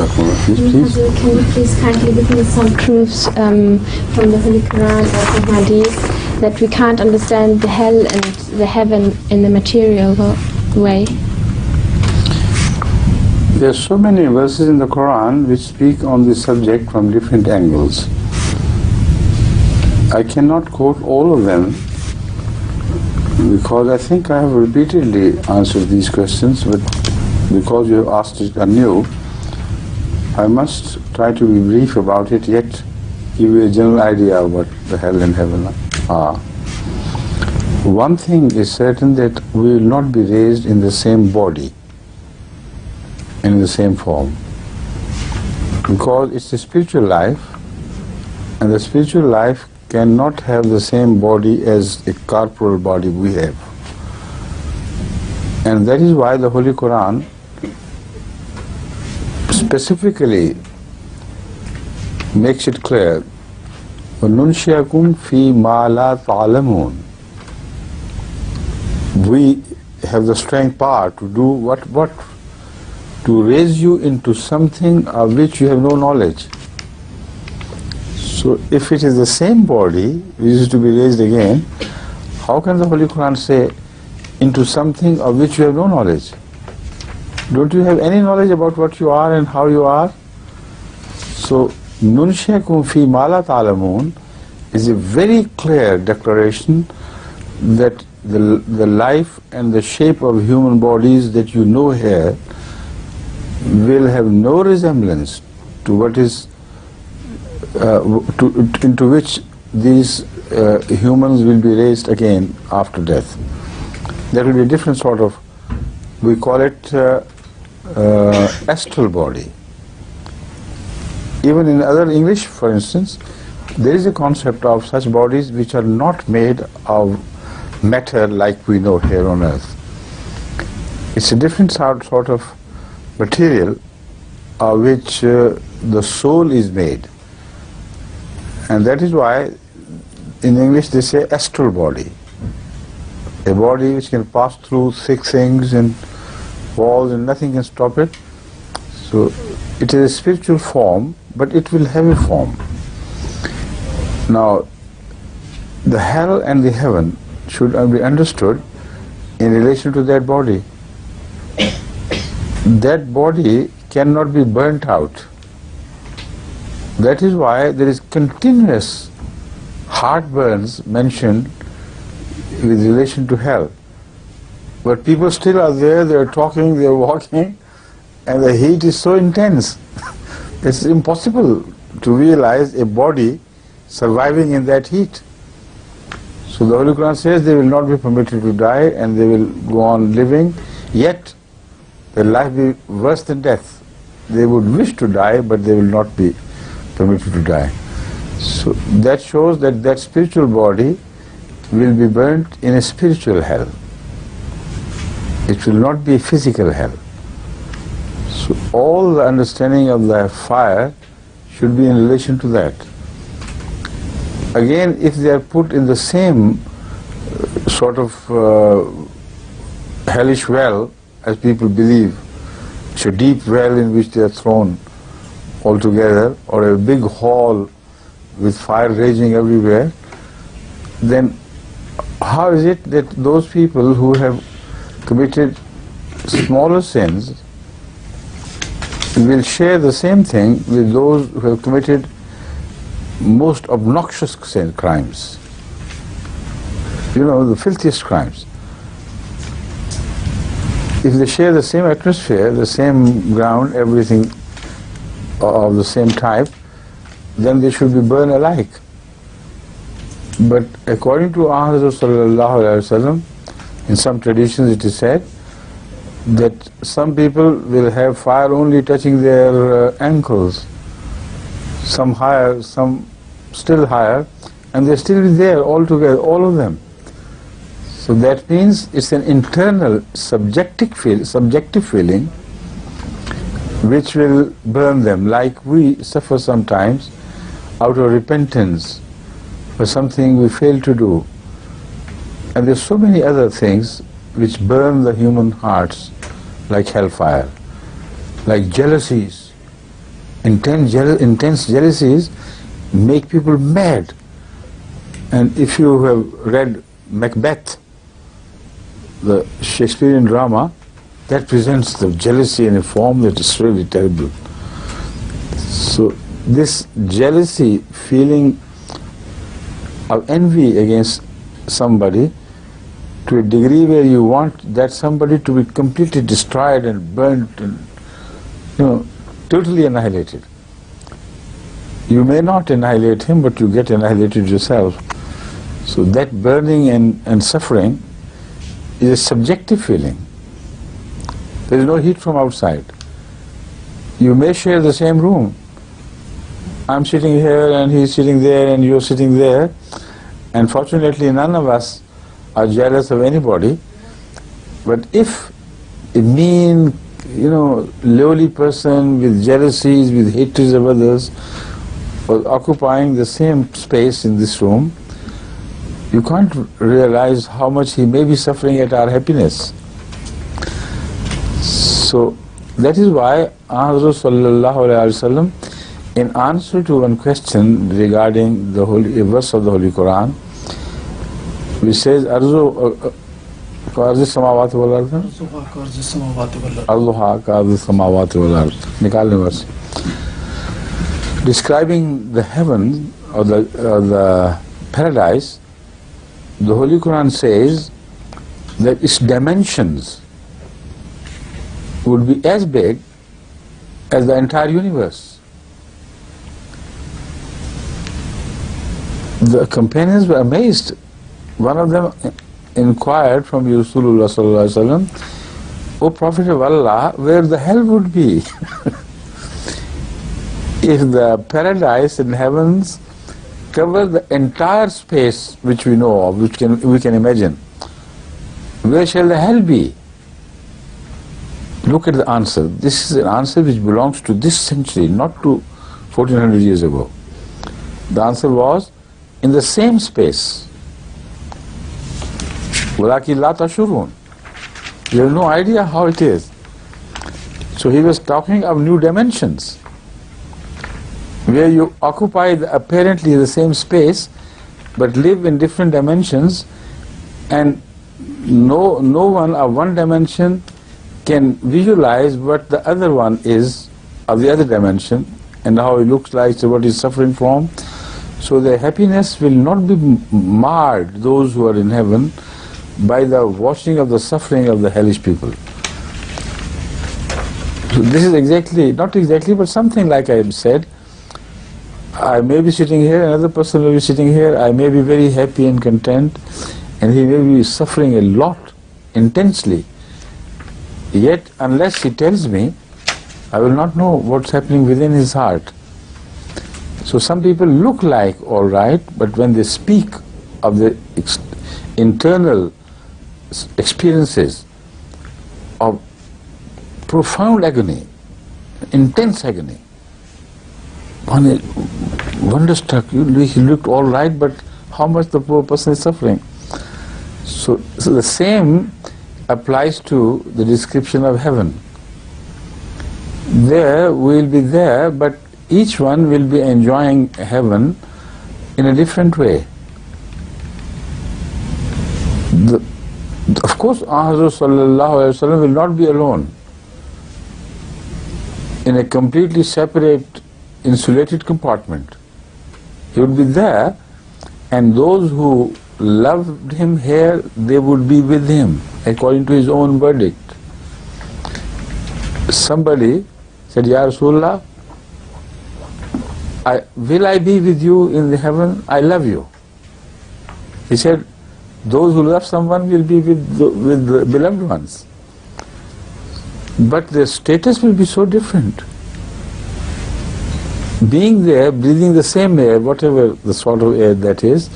Please. Can you please kindly give me some proofs from the Holy Quran or the Hadith that we can't understand the hell and the heaven in the material way? There are so many verses in the Quran which speak on this subject from different angles. I cannot quote all of them because I think I have repeatedly answered these questions, but because you have asked it anew, I must try to be brief about it, yet give you a general idea of what the hell and heaven are. One thing is certain, that we will not be raised in the same body, in the same form, because it's a spiritual life, and the spiritual life cannot have the same body as a corporal body we have. And that is why the Holy Quran specifically makes it clear, وَنُنْشِئَكُمْ فِي مَا لَا تَعْلَمُونَ. We have the strength power to do what? To raise you into something of which you have no knowledge. So if it is the same body which is to be raised again, how can the Holy Quran say into something of which you have no knowledge? Don't you have any knowledge about what you are and how you are? So, nunshiakum fi ma la ta'lamun is a very clear declaration that the life and the shape of human bodies that you know here will have no resemblance to what is into which these humans will be raised again after death. There will be a different sort of, we call it astral body. Even in other English, for instance, there is a concept of such bodies which are not made of matter like we know here on earth. It's a different sort of material of which the soul is made. And that is why in English they say astral body. A body which can pass through thick things and walls and nothing can stop it. So it is a spiritual form, but it will have a form. Now, the hell and the heaven should be understood in relation to that body. That body cannot be burnt out. That is why there is continuous heartburns mentioned with relation to hell. But people still are there, they are talking, they are walking, and the heat is so intense. It's impossible to realize a body surviving in that heat. So the Holy Quran says they will not be permitted to die and they will go on living, yet their life will be worse than death. They would wish to die, but they will not be permitted to die. So that shows that that spiritual body will be burnt in a spiritual hell. It will not be a physical hell. So all the understanding of the fire should be in relation to that. Again, if they are put in the same sort of hellish well as people believe, it's a deep well in which they are thrown all together, or a big hall with fire raging everywhere, then how is it that those people who have committed smaller sins will share the same thing with those who have committed most obnoxious crimes? You know, the filthiest crimes. If they share the same atmosphere, the same ground, everything of the same type, then they should be burned alike. But according to Ahmad, in some traditions it is said that some people will have fire only touching their ankles, some higher, some still higher, and they still be there all together, all of them. So that means it's an internal subjective feeling which will burn them, like we suffer sometimes out of repentance for something we fail to do. And there's so many other things which burn the human hearts, like hellfire, like jealousies, intense jealousies make people mad. And if you have read Macbeth, the Shakespearean drama, that presents the jealousy in a form that is really terrible. So this jealousy, feeling of envy against somebody to a degree where you want that somebody to be completely destroyed and burnt and, totally annihilated. You may not annihilate him, but you get annihilated yourself. So that burning and suffering is a subjective feeling. There is no heat from outside. You may share the same room. I'm sitting here and he's sitting there and you're sitting there. And fortunately none of us are jealous of anybody. But if a mean, lowly person with jealousies, with hatreds of others was occupying the same space in this room, you can't realize how much he may be suffering at our happiness. So that is why Hazrat Sallallahu Alaihi Wasallam, in answer to one question regarding the holy verse of the Holy Quran, which says, Arzuha samawati wal ard, Arzuha ka arzi samawati wal ard, nikalne verse, describing the heaven or the paradise. The Holy Quran says that its dimensions would be as big as the entire universe. The companions were amazed. One of them inquired from Rasulullah sallallahu alaihi wasallam, "O Prophet of Allah, where the hell would be?" If the paradise and heavens cover the entire space which we know of, which we can imagine, where shall the hell be? Look at the answer. This is an answer which belongs to this century, not to 1400 years ago. The answer was, in the same space. وَلَكِنْ لَا تَشْعُرُونَ. You have no idea how it is. So he was talking of new dimensions, where you occupy apparently the same space, but live in different dimensions, and no one of one dimension can visualize what the other one is of the other dimension, and how he looks like, so what he's suffering from. So their happiness will not be marred, those who are in heaven, by the watching of the suffering of the hellish people. So this is not exactly, but something like I said. I may be sitting here, another person may be sitting here, I may be very happy and content, and he may be suffering a lot, intensely. Yet, unless he tells me, I will not know what's happening within his heart. So some people look like all right, but when they speak of the internal experiences of profound agony, intense agony, one is wonderstruck. He looked all right, but how much the poor person is suffering. So the same applies to the description of heaven. There we will be there, but each one will be enjoying heaven in a different way. Of course, Hazrat Sallallahu Alaihi Wasallam will not be alone in a completely separate, insulated compartment. He would be there, and those who loved him here, they would be with him, according to his own verdict. Somebody said, Ya Rasulullah, will I be with you in the heaven? I love you. He said, those who love someone will be with the beloved ones. But their status will be so different. Being there, breathing the same air, whatever the sort of air that is,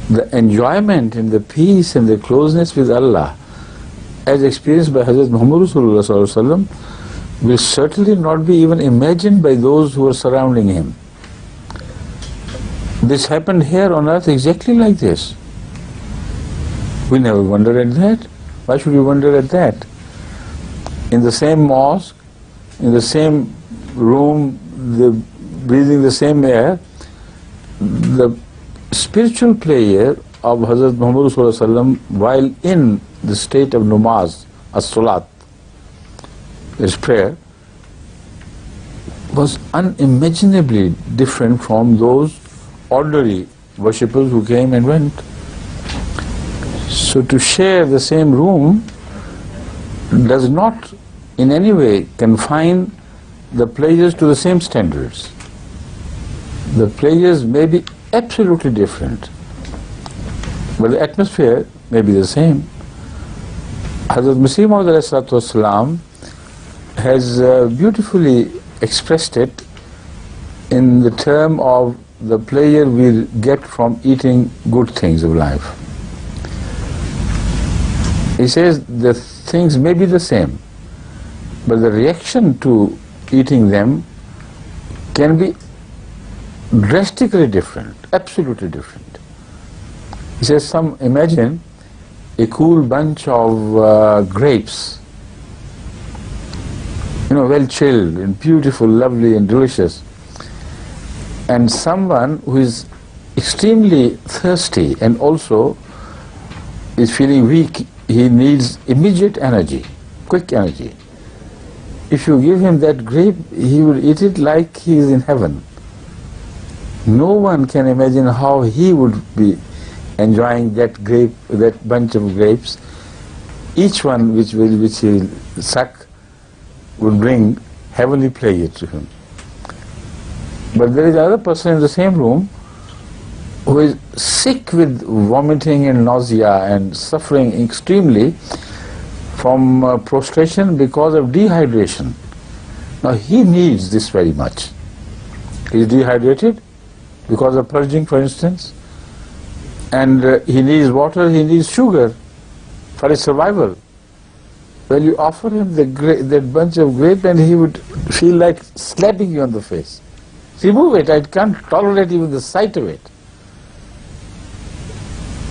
the enjoyment and the peace and the closeness with Allah, as experienced by Hazrat Muhammad Sallallahu Alaihi Wasallam, will certainly not be even imagined by those who are surrounding him. This happened here on earth exactly like this. We never wonder at that. Why should we wonder at that? In the same mosque, in the same room, breathing the same air, the spiritual player of Hazrat Muhammad Sallallahu Alaihi Wasallam while in the state of namaz, as-salat, his prayer, was unimaginably different from those ordinary worshippers who came and went. So to share the same room does not in any way confine the players to the same standards. The players may be absolutely different, but the atmosphere may be the same. Hazrat Masih Maud has beautifully expressed it in the term of the pleasure we get from eating good things of life. He says the things may be the same, but the reaction to eating them can be drastically different, absolutely different. He says, imagine a cool bunch of grapes, well chilled and beautiful, lovely and delicious, and someone who is extremely thirsty and also is feeling weak. He needs immediate energy, quick energy. If you give him that grape, he will eat it like he is in heaven. No one can imagine how he would be enjoying that grape, that bunch of grapes. Each one which he will suck would bring heavenly pleasure to him. But there is another person in the same room who is sick with vomiting and nausea and suffering extremely from prostration because of dehydration. Now he needs this very much. He is dehydrated because of purging, for instance, and he needs water, he needs sugar for his survival. Well, you offer him that bunch of grape and he would feel like slapping you on the face. Remove it, I can't tolerate even the sight of it.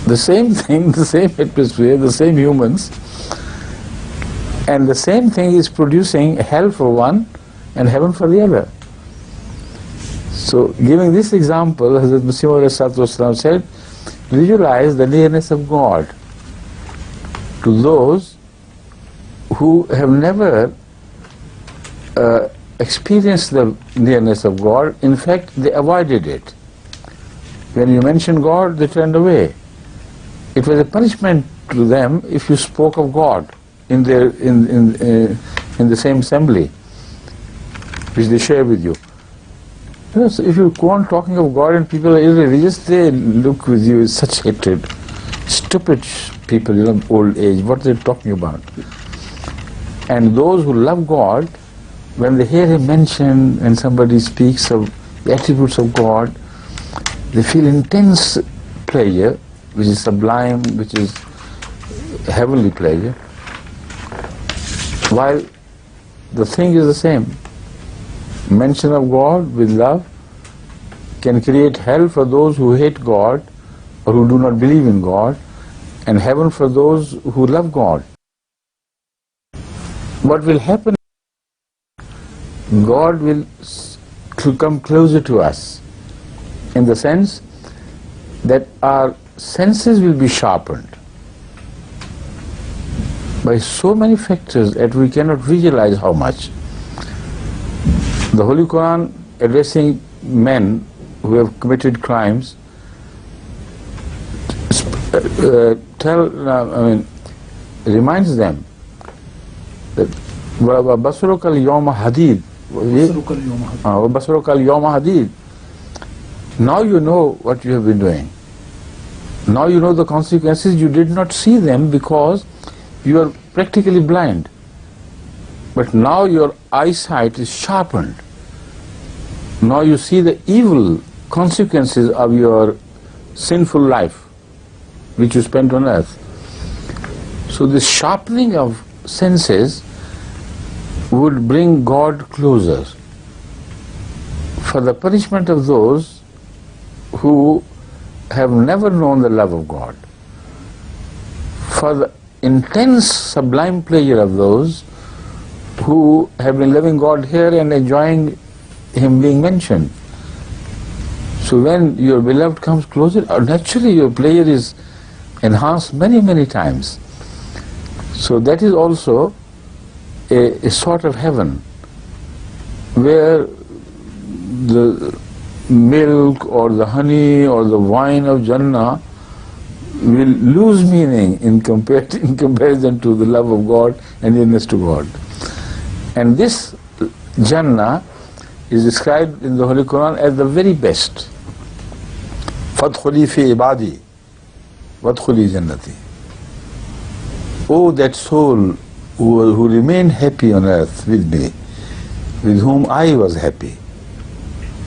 The same thing, the same atmosphere, the same humans, and the same thing is producing hell for one and heaven for the other. So, giving this example, Hazrat Masih said, visualize the nearness of God to those who have never experienced the nearness of God. In fact, they avoided it. When you mentioned God, they turned away. It was a punishment to them if you spoke of God in the same assembly which they share with you. So if you go on talking of God and people are irreligious, they look with you with such hatred. Stupid people, old age, what are they talking about? And those who love God, when they hear him mentioned and somebody speaks of the attributes of God, they feel intense pleasure, which is sublime, which is heavenly pleasure, while the thing is the same. Mention of God with love can create hell for those who hate God or who do not believe in God, and heaven for those who love God. What will happen? God will come closer to us in the sense that our senses will be sharpened by so many factors that we cannot visualize how much. The Holy Quran, addressing men who have committed crimes, reminds them that وَبَصَرُكَ الْيَوْمَ حَدِيدٌ. Now you know what you have been doing. Now you know the consequences. You did not see them because you are practically blind. But now your eyesight is sharpened. Now you see the evil consequences of your sinful life which you spent on earth. So this sharpening of senses would bring God closer for the punishment of those who have never known the love of God, for the intense sublime pleasure of those who have been loving God here and enjoying him being mentioned. So when your beloved comes closer, naturally your pleasure is enhanced many, many times. So that is also a sort of heaven where the milk or the honey or the wine of Jannah will lose meaning in comparison to the love of God and nearness to God. And this Jannah is described in the Holy Quran as the very best. فَادْخُلِي فِي عِبَادِي وَادْخُلِي جَنَّتِي. Oh, that soul who remained happy on earth with me, with whom I was happy,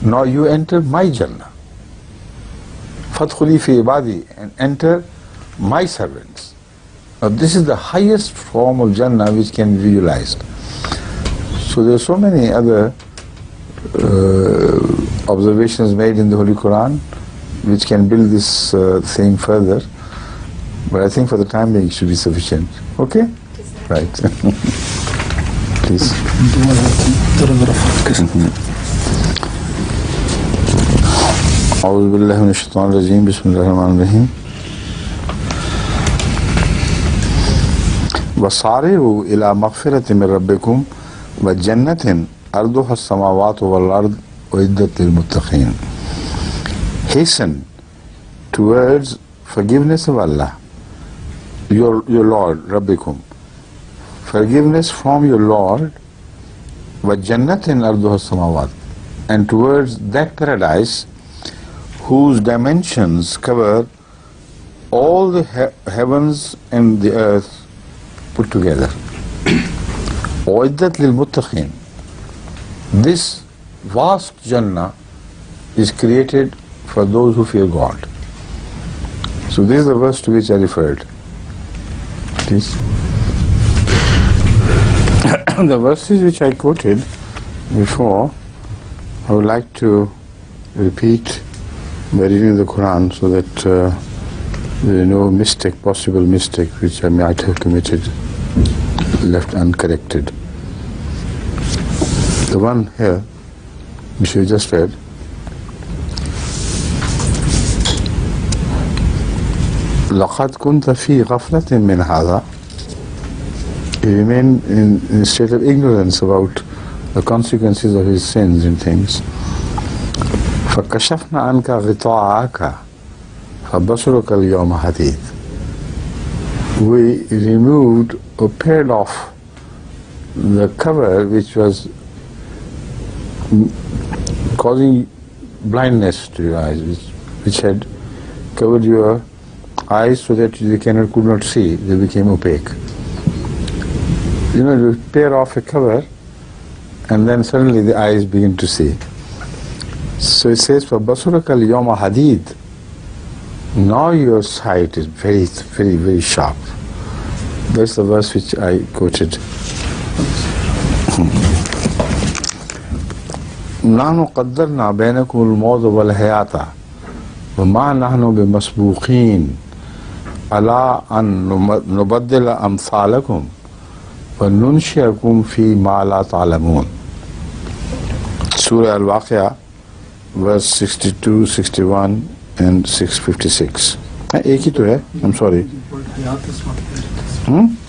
now you enter my Jannah. فَادْخُلِي فِي عِبَادِي, and enter my servants. Now this is the highest form of Jannah which can be visualized. So there are so many other observations made in the Holy Quran which can build this thing further, but I think for the time being it should be sufficient. Okay? Right. Please. أعوذ بالله من الشيطان الرجيم بسم الله الرحمن الرحيم وصارعوا إلى مغفرة من ربكم وجنة أرضها السماوات والأرض أعدت للمتقين. Hasten towards forgiveness of Allah, your Lord, Rabbikum, forgiveness from your Lord, وَجَنَّةٍ أَرْضُهَا السَّمَاوَاتِ, and towards that paradise whose dimensions cover all the heavens and the earth put together. أُعِدَّتْ لِلْمُتَّقِينَ. This vast Jannah is created for those who fear God. So this is the verse to which I referred. Please. The verses which I quoted before, I would like to repeat by reading the Quran so that there is no mistake, possible mistake which I might have committed, left uncorrected. The one here, which you just read, لَقَدْ كُنْتَ فِي غَفْلَةٍ مِّنْ هَذَا. He remained in a state of ignorance about the consequences of his sins and things. فَكَشَفْنَا عَنْكَ غِطَاءَكَ فَبَصَرُكَ الْيَوْمَ حَدِيدٌ. We removed or pared off the cover which was causing blindness to your eyes, which had covered your eyes so that you could not see, they became opaque. You know, you tear off a cover and then suddenly the eyes begin to see. So it says, فَبَصُرَكَ الْيَوْمَ حَدِيدٌ. Now your sight is very, very, very sharp. That's the verse which I quoted. نحن قدرنا بينكم الموت والحياة وما نحن بمسبوقين على أن نبدل أمثالكم وننشئكم في ما لا تعلمون. Surah Al-Waqi'ah, verse 62, 61 and 656. एक ही तो है. I'm sorry.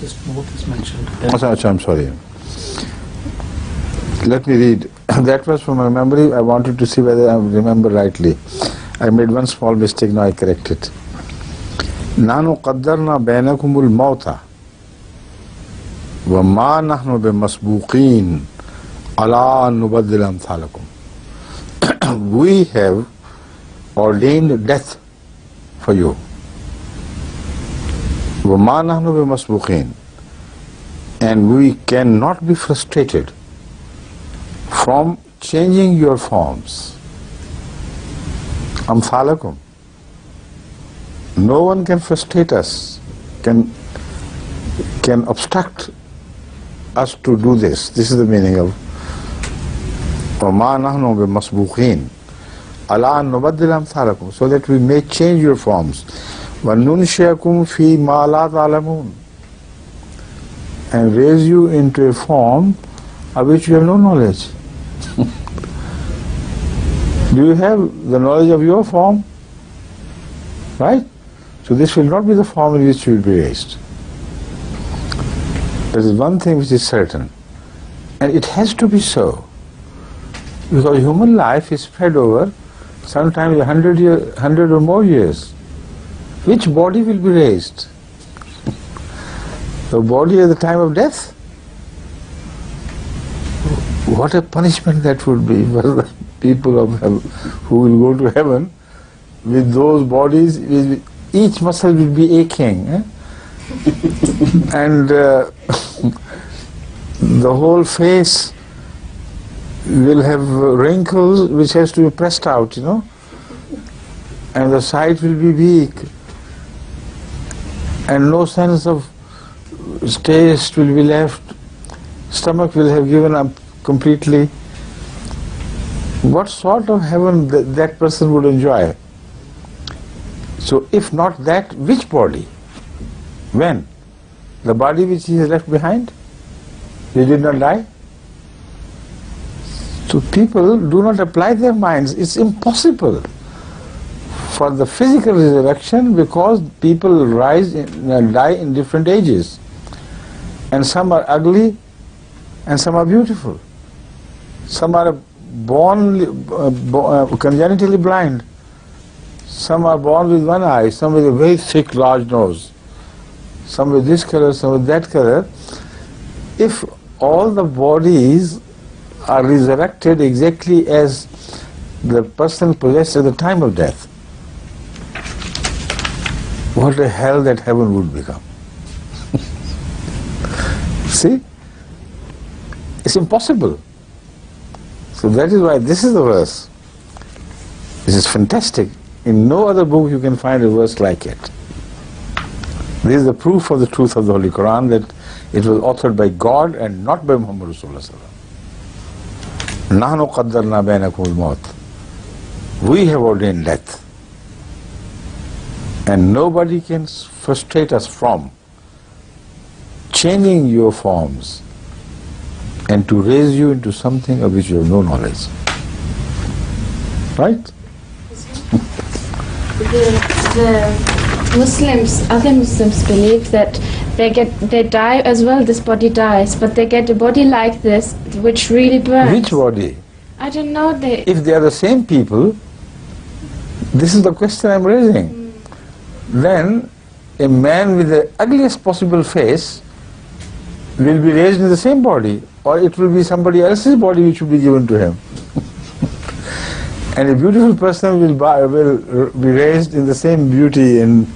This both is mentioned. अच्छा, I'm sorry. Let me read. That was from my memory. I wanted to see whether I remember rightly. I made one small mistake, now I correct it. نحن قدرنا بينكم الموت وما نحن بمسبوقين على أن نبدل أمثالكم. We have ordained death for you. وما نحن بمسبوقين, and we cannot be frustrated from changing your forms. Amthalakum. No one can frustrate us, can obstruct us to do this. This is the meaning of وَمَا نَحْنُ بِمَسْبُوقِينَ عَلَىٰ أَن نُبَدِّلَ أَمْثَالَكُم, so that we may change your forms. وَنُنْشِئَكُمْ فِي مَا لَا تَعْلَمُونَ, and raise you into a form of which you have no knowledge. Do you have the knowledge of your form? Right? So this will not be the form in which you will be raised. There is one thing which is certain, and it has to be so, because human life is spread over sometimes 100 or more years. Which body will be raised? The body at the time of death? What a punishment that would be for the people of hell who will go to heaven with those bodies. Each muscle will be aching, and the whole face will have wrinkles which has to be pressed out, and the sight will be weak, and no sense of taste will be left. Stomach will have given up completely. What sort of heaven that person would enjoy? So if not that, which body? When? The body which he has left behind? He did not die? So people do not apply their minds. It's impossible for the physical resurrection, because people die in different ages. And some are ugly and some are beautiful. Some are born congenitally blind. Some are born with one eye, some with a very thick, large nose, some with this color, some with that color. If all the bodies are resurrected exactly as the person possessed at the time of death, what a hell that heaven would become. See? It's impossible. So that is why this is the verse. This is fantastic. In no other book you can find a verse like it. This is the proof of the truth of the Holy Quran, that it was authored by God and not by Muhammad Rasulullah. Nahnu qaddarna bainakum al-maut. We have ordained death. And nobody can frustrate us from changing your forms and to raise you into something of which you have no knowledge. Right? The Muslims, other Muslims believe that they die as well, this body dies, but they get a body like this which really burns. Which body? I don't know. If they are the same people, this is the question I'm raising. Then a man with the ugliest possible face will be raised in the same body, or it will be somebody else's body which will be given to him. And a beautiful person will be raised in the same beauty and,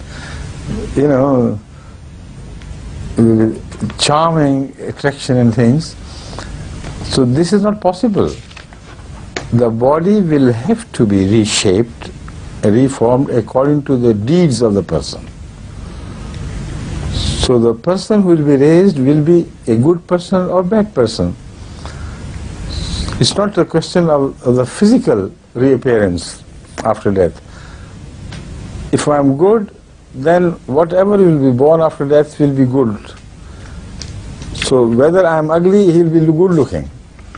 charming attraction and things. So this is not possible. The body will have to be reshaped, reformed according to the deeds of the person. So the person who will be raised will be a good person or bad person. It's not a question of the physical reappearance after death. If I am good, then whatever will be born after death will be good. So whether I am ugly, he will be good looking,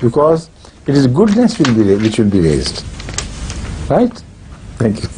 because it is goodness which will be raised. Right? Thank you.